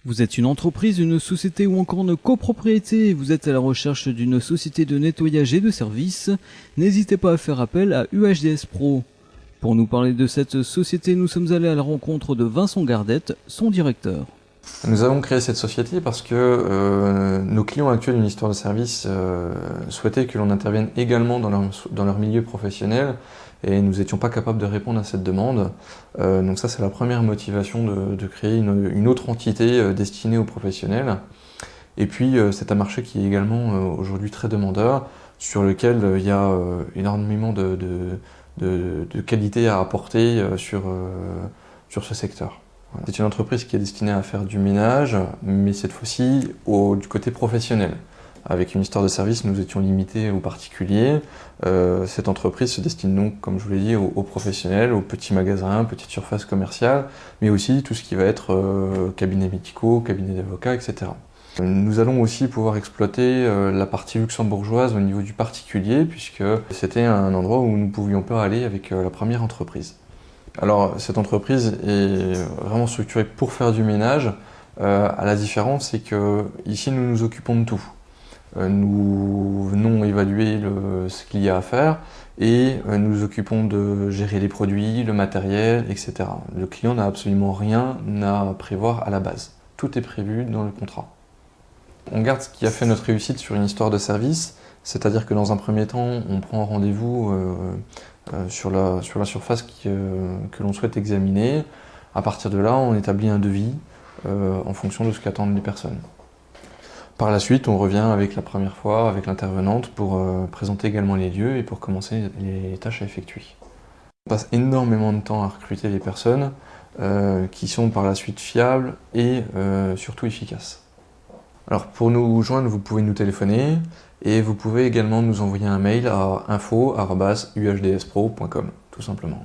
Vous êtes une entreprise, une société ou encore une copropriété, vous êtes à la recherche d'une société de nettoyage et de services, n'hésitez pas à faire appel à UHDS Pro. Pour nous parler de cette société, nous sommes allés à la rencontre de Vincent Gardette, son directeur. Nous avons créé cette société parce que nos clients actuels d'une histoire de service souhaitaient que l'on intervienne également dans leur milieu professionnel et nous n'étions pas capables de répondre à cette demande. Donc ça, c'est la première motivation de créer une autre entité destinée aux professionnels. Et puis c'est un marché qui est également aujourd'hui très demandeur, sur lequel il y a énormément de qualité à apporter sur ce secteur. Voilà. C'est une entreprise qui est destinée à faire du ménage, mais cette fois-ci du côté professionnel. Avec une histoire de service, nous étions limités aux particuliers. Cette entreprise se destine donc, comme je vous l'ai dit, aux professionnels, aux petits magasins, petites surfaces commerciales, mais aussi tout ce qui va être cabinets médicaux, cabinets d'avocats, etc. Nous allons aussi pouvoir exploiter la partie luxembourgeoise au niveau du particulier, puisque c'était un endroit où nous ne pouvions pas aller avec la première entreprise. Alors, cette entreprise est vraiment structurée pour faire du ménage. À la différence, c'est que ici, nous nous occupons de tout. Nous venons évaluer ce qu'il y a à faire et nous nous occupons de gérer les produits, le matériel, etc. Le client n'a absolument rien à prévoir à la base. Tout est prévu dans le contrat. On garde ce qui a fait notre réussite sur une histoire de service, c'est-à-dire que dans un premier temps, on prend rendez-vous sur la surface que l'on souhaite examiner. À partir de là, on établit un devis en fonction de ce qu'attendent les personnes. Par la suite, on revient avec la première fois, avec l'intervenante, pour présenter également les lieux et pour commencer les tâches à effectuer. On passe énormément de temps à recruter les personnes qui sont par la suite fiables et surtout efficaces. Alors pour nous joindre, vous pouvez nous téléphoner et vous pouvez également nous envoyer un mail à info@uhdspro.com, tout simplement.